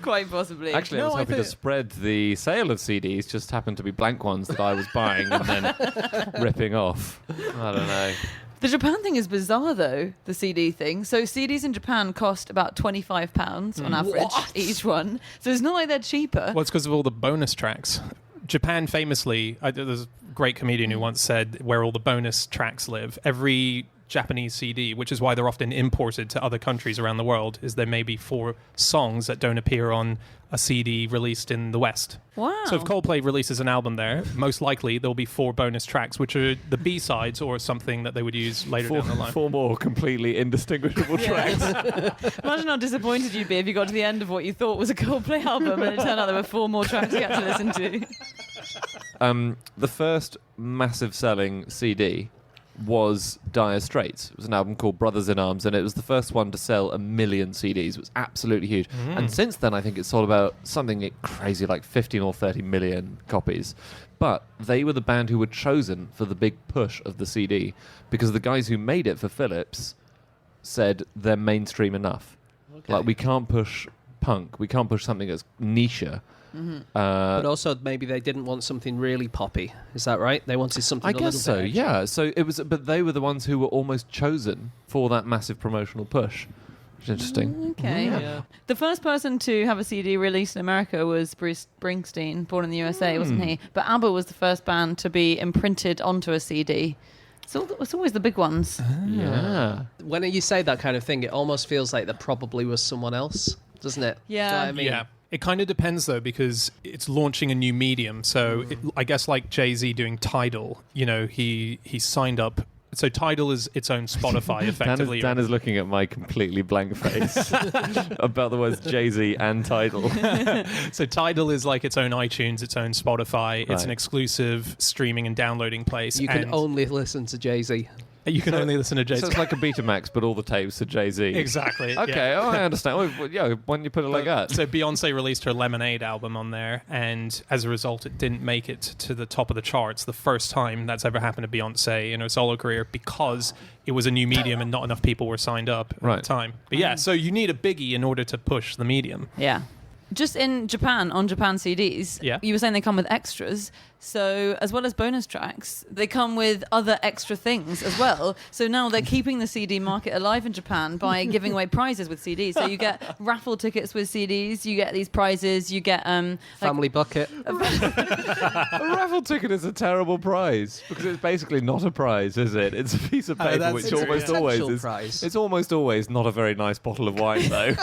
Quite possibly. Actually, I was hoping to spread the sale of CDs, just happened to be blank ones that I was buying and then ripping off. I don't know. The Japan thing is bizarre, though, the CD thing. So CDs in Japan cost about £25 on average, each one. So it's not like they're cheaper. Well, it's because of all the bonus tracks. Japan famously, there's a great comedian who once said where all the bonus tracks live. Every Japanese CD, which is why they're often imported to other countries around the world, is there may be 4 songs that don't appear on a CD released in the West. Wow. So if Coldplay releases an album there, most likely there'll be 4 bonus tracks, which are the B-sides or something that they would use later down the line. 4 more completely indistinguishable tracks. Imagine how disappointed you'd be if you got to the end of what you thought was a Coldplay album and it turned out there were 4 more tracks you had to listen to. The first massive selling CD was Dire Straits. It was an album called Brothers in Arms, and it was the first one to sell 1 million CDs. It was absolutely huge. And since then, I think it's sold about something crazy like 15 or 30 million copies. But they were the band who were chosen for the big push of the CD because the guys who made it for Philips said they're mainstream enough. Okay. Like, we can't push punk. We can't push something that's niche But also maybe they didn't want something really poppy. Is that right? They wanted something I a little guess so, bit yeah. So it was, but they were the ones who were almost chosen for that massive promotional push. Which is interesting. Okay. Yeah. The first person to have a CD released in America was Bruce Springsteen, born in the USA, wasn't he? But ABBA was the first band to be imprinted onto a CD. It's always the big ones. Yeah. When you say that kind of thing, it almost feels like there probably was someone else, doesn't it? Yeah. Do you know what I mean? Yeah. It kind of depends, though, because it's launching a new medium. So I guess like Jay-Z doing Tidal, he signed up. So Tidal is its own Spotify, effectively. Dan is looking at my completely blank face about the words Jay-Z and Tidal. So Tidal is like its own iTunes, its own Spotify. It's Right. an exclusive streaming and downloading place. You can and only listen to Jay-Z. you can only listen to Jay-Z. So it's like a Betamax, but all the tapes are Jay-Z. Exactly. Okay, yeah. I understand. Well, yeah, why don't you put it like that? So Beyonce released her Lemonade album on there, and as a result, it didn't make it to the top of the charts. The first time that's ever happened to Beyonce in her solo career, because it was a new medium and not enough people were signed up at Right. the time. But yeah, so you need a biggie in order to push the medium. Yeah. Just in Japan, on Japan CDs, Yeah. you were saying they come with extras. So as well as bonus tracks, they come with other extra things as well. So now they're keeping the CD market alive in Japan by giving away prizes with CDs. So you get raffle tickets with CDs, you get these prizes, you get Family bucket. A raffle ticket is a terrible prize because it's basically not a prize, is it? It's a piece of paper, that's which true, almost yeah. always Potential is. prize. It's almost always not a very nice bottle of wine, though.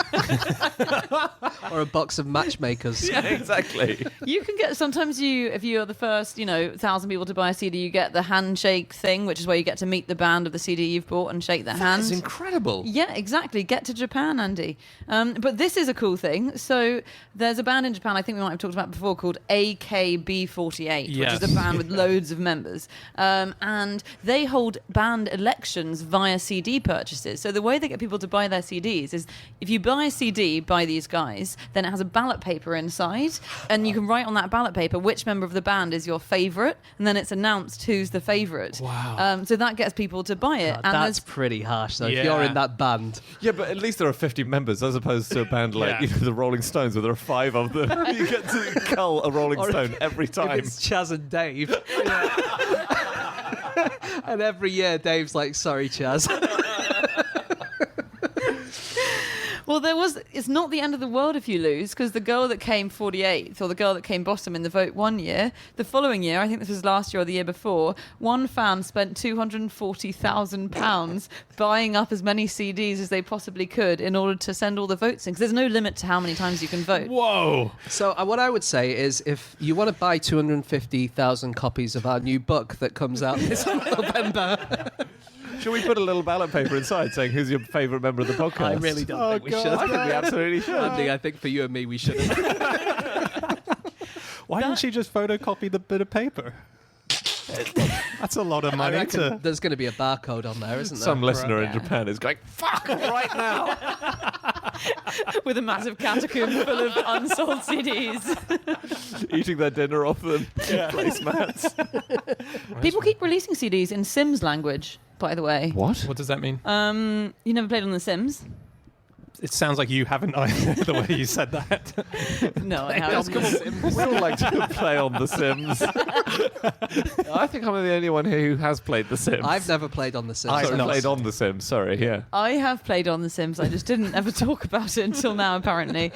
Or a box of matchmakers. Yeah, exactly. You can get, sometimes if you're the first, 1,000 people to buy a CD, you get the handshake thing, which is where you get to meet the band of the CD you've bought and shake their hand. That's incredible. Yeah, exactly. Get to Japan, Andy. But this is a cool thing. So there's a band in Japan I think we might have talked about before called AKB48, Yes. which is a band with loads of members. And they hold band elections via CD purchases. So the way they get people to buy their CDs is if you buy a CD by these guys, then it has a ballot paper inside, and you can write on that ballot paper which member of the band is your favourite, and then it's announced who's the favourite. Wow. So that gets people to buy it. God, and that's there's pretty harsh, though. Yeah. If you're in that band. Yeah, but at least there are 50 members as opposed to a band like Yeah. the Rolling Stones where there are 5 of them. You get to cull a Rolling Or Stone every time. If it's Chaz and Dave. And every year Dave's like, sorry, Chaz. Well, it's not the end of the world if you lose, because the girl that came 48th or the girl that came bottom in the vote one year, the following year, I think this was last year or the year before, one fan spent £240,000 buying up as many CDs as they possibly could in order to send all the votes in, because there's no limit to how many times you can vote. Whoa. So what I would say is if you want to buy 250,000 copies of our new book that comes out this November... Should we put a little ballot paper inside saying who's your favourite member of the podcast? I really don't think we should. I think we absolutely should. Andy, I think for you and me, we shouldn't. Why didn't she just photocopy the bit of paper? That's a lot of I money reckon to... there's going to be a barcode on there, isn't there? Some listener in Yeah. Japan is going, fuck, right now. With a massive catacomb full of unsold CDs. Eating their dinner off them. Placemats. People keep releasing CDs in Sims language, by the way. What? What does that mean? You never played on The Sims? It sounds like you haven't either, the way you said that. No, I haven't. We all like to play on The Sims. I think I'm the only one here who has played The Sims. I've never played on The Sims. I've Sorry, not. played on The Sims, sorry, yeah. I have played on The Sims. I just didn't ever talk about it until now, apparently.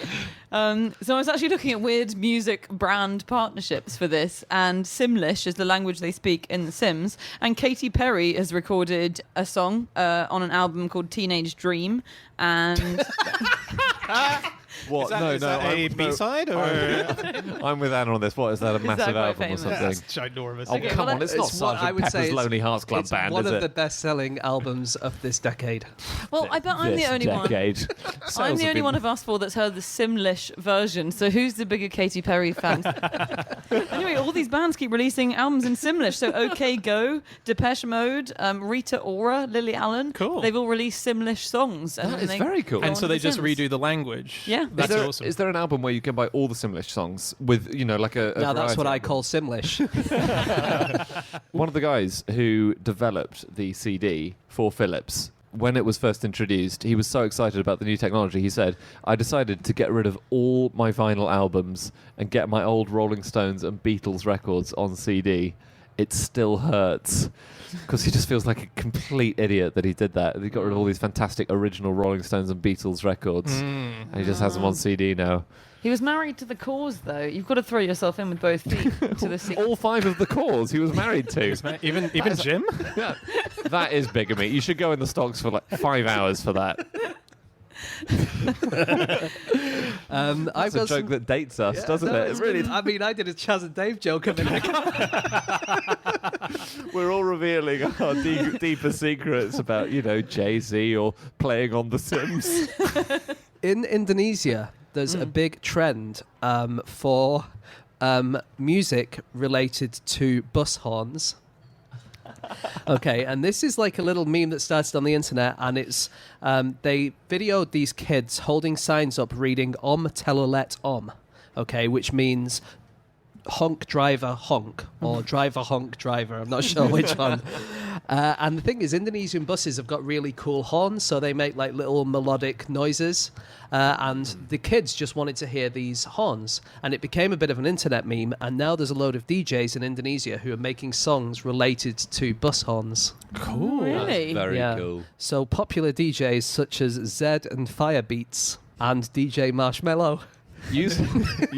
So I was actually looking at weird music brand partnerships for this, and Simlish is the language they speak in The Sims. And Katy Perry has recorded a song on an album called Teenage Dream, and What? Is that a B-side? Or? I'm with Anna on this. What is that, a massive quite album or famous? something? That's ginormous. Oh, Okay, come well, on, it's not it's what I Sgt. would say Pepper's it's- Lonely Hearts Club It's Band, one is of it? the best-selling albums of this decade. well, I bet I'm the This only one. decade. I'm Sales the have only been- one of us four that's heard the Simlish version. So who's the bigger Katy Perry fan? Anyway, all these bands keep releasing albums in Simlish. So OK Go, Depeche Mode, Rita Ora, Lily Allen. Cool. They've all released Simlish songs. That is very cool. And so they just redo. redo the language. Yeah. That's awesome. Is there an album where you can buy all the Simlish songs with, like a Now that's what variety I of them? call Simlish. One of the guys who developed the CD for Philips when it was first introduced, he was so excited about the new technology. He said, I decided to get rid of all my vinyl albums and get my old Rolling Stones and Beatles records on CD. It still hurts. Because he just feels like a complete idiot that he did that. He got rid of all these fantastic original Rolling Stones and Beatles records. And he just has them on CD now. He was married to the cause, though. You've got to throw yourself in with both feet to the sea. All 5 of the cause he was married to. Even Jim? Yeah, that is bigamy. You should go in the stocks for like 5 hours for that. I've That's a got joke that dates us, doesn't it? It really. I mean, I did a Chaz and Dave joke a minute ago. We're all revealing our deeper secrets about, Jay-Z or playing on The Sims. In Indonesia, there's a big trend for music related to bus horns. Okay, and this is like a little meme that started on the internet, and it's they videoed these kids holding signs up reading Telolet Om, okay, which means honk driver honk, or driver honk driver, I'm not sure which one. And the thing is, Indonesian buses have got really cool horns, so they make like little melodic noises, and the kids just wanted to hear these horns, and it became a bit of an internet meme, and now there's a load of DJs in Indonesia who are making songs related to bus horns. Cool. Really? Very Yeah. cool. So popular DJs such as Zed and Firebeats and DJ Marshmello. You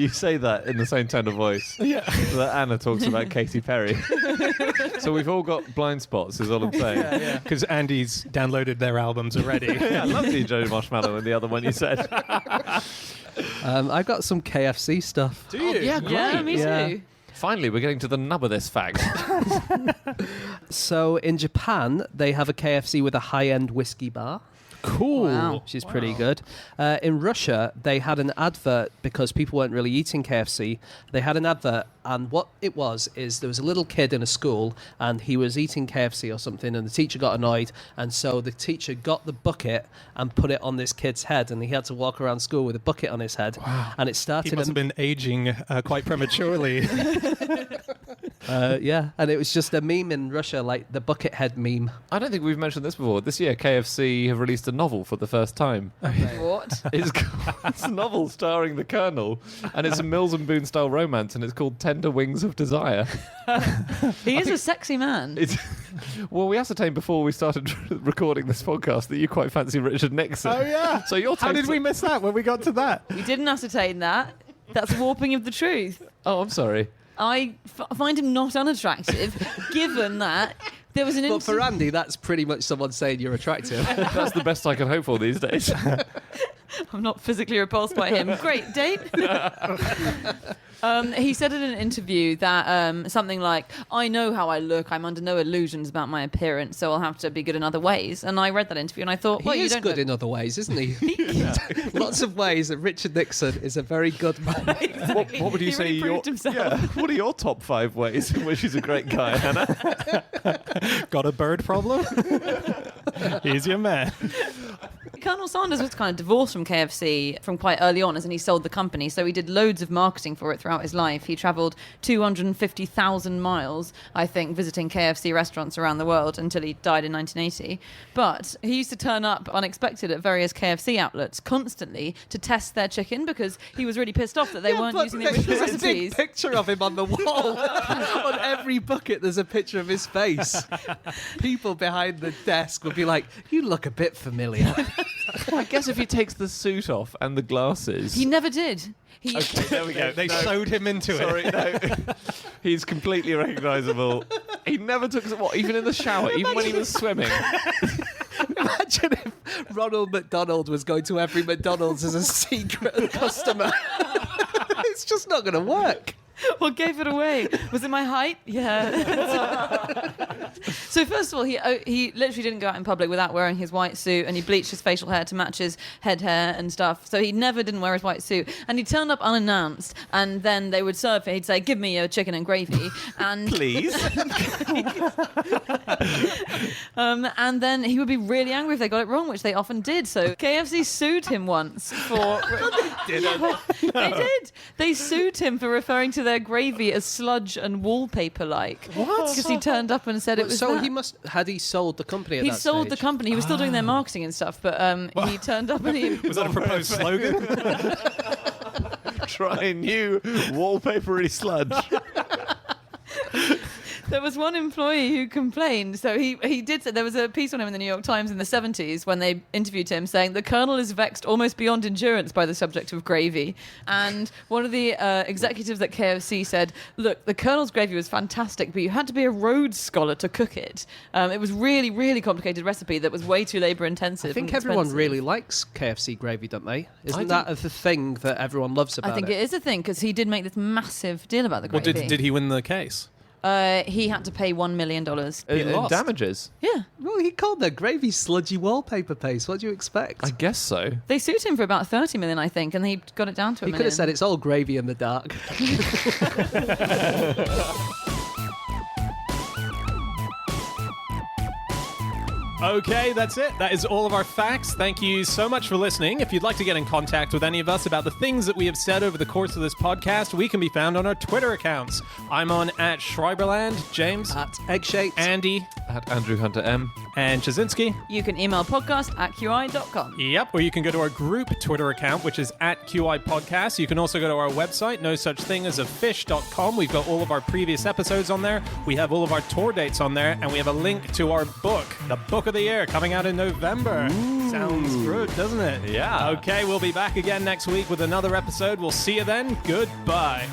say that in the same tone of voice that Anna talks about Katy Perry. So we've all got blind spots, is all I'm saying. Because Andy's downloaded their albums already. Yeah, I love DJ Marshmallow and the other one you said. I've got some KFC stuff. Do you? Yeah, great. Yeah, me Yeah. too. Finally, we're getting to the nub of this fact. So in Japan, they have a KFC with a high-end whiskey bar. Cool. Wow. Which is pretty good. In Russia, they had an advert because people weren't really eating KFC. They had an advert, and what it was is there was a little kid in a school, and he was eating KFC or something, and the teacher got annoyed, and so the teacher got the bucket and put it on this kid's head, and he had to walk around school with a bucket on his head. Wow. And it started. He must have been aging quite prematurely. Yeah, and it was just a meme in Russia, like the bucket head meme. I don't think we've mentioned this before. This year, KFC have released a novel for the first time. What? It's a novel starring the Colonel, and it's a Mills and Boon style romance, and it's called Tender Wings of Desire. He is a sexy man. Well, we ascertained before we started recording this podcast that you quite fancy Richard Nixon. Oh, yeah. So your How did we miss that when we got to that? We didn't ascertain that. That's warping of the truth. Oh, I'm sorry. I find him not unattractive, given that there was an But incident. for Andy, that's pretty much someone saying you're attractive. That's the best I can hope for these days. I'm not physically repulsed by him. Great date. He said in an interview that something like, I know how I look. I'm under no illusions about my appearance, so I'll have to be good in other ways. And I read that interview and I thought, well, He you is don't good look- in other ways, isn't he? Lots of ways that Richard Nixon is a very good man. What would you He say? really Your, proved himself. yeah. What are your top 5 ways in which he's a great guy, Hannah? Got a bird problem? He's your man. Colonel Sanders was kind of divorced from KFC from quite early on, as in he sold the company, so he did loads of marketing for it throughout his life. He travelled 250,000 miles, I think, visiting KFC restaurants around the world until he died in 1980. But he used to turn up unexpected at various KFC outlets constantly to test their chicken because he was really pissed off that they weren't using the original There's a big recipes. picture of him on the wall. On every bucket, there's a picture of his face. People behind the desk would be like, "You look a bit familiar." I guess if he takes the suit off and the glasses. He never did. He, Okay, there we go. They No, sewed him into Sorry, it. no. He's completely recognisable. He never took what, even in the shower, even when he was swimming. Imagine if Ronald McDonald was going to every McDonald's as a secret customer. It's just not going to work. What gave it away? Was it my height? Yeah. So first of all, he literally didn't go out in public without wearing his white suit, and he bleached his facial hair to match his head hair and stuff. So he never didn't wear his white suit, and he turned up unannounced. And then they would serve it. He'd say, "Give me your chicken and gravy," and Please. and then he would be really angry if they got it wrong, which they often did. So KFC sued him once for. They did. They sued him for referring to their their gravy as sludge and wallpaper-like. What? Because he turned up and said it was So that. had he sold the company at He that sold the stage? company. He was still doing their marketing and stuff, but he turned up and he... Was that a proposed slogan? Try new wallpapery sludge. There was one employee who complained. So he did say, there was a piece on him in the New York Times in the 70s when they interviewed him saying the Colonel is vexed almost beyond endurance by the subject of gravy. And one of the executives at KFC said, look, the Colonel's gravy was fantastic, but you had to be a Rhodes Scholar to cook it. It was really, really complicated recipe that was way too labour intensive. I think and everyone expensive. really likes KFC gravy, don't they? Isn't that the thing that everyone loves about it? I think it is a thing because he did make this massive deal about the Well, gravy. did he win the case? He had to pay $1 million. In lost. damages? Yeah. Well, he called their gravy sludgy wallpaper paste. What do you expect? I guess so. They sued him for about 30 million, I think, and he got it down to a He million. could have said it's all gravy in the dark. Okay, that's it. That is all of our facts. Thank you so much for listening. If you'd like to get in contact with any of us about the things that we have said over the course of this podcast, we can be found on our Twitter accounts. I'm on @Schreiberland, James, At Eggshaped. Andy, At Andrew Hunter M. and Chazinski. You can email podcast@qi.com. Yep, or you can go to our group Twitter account, which is @QI Podcast. You can also go to our website, no such thing as a fish.com. We've got all of our previous episodes on there. We have all of our tour dates on there, and we have a link to our book, the Book of the Year, coming out in November. Sounds good, doesn't it? Yeah. Okay, we'll be back again next week with another episode. We'll see you then. Goodbye.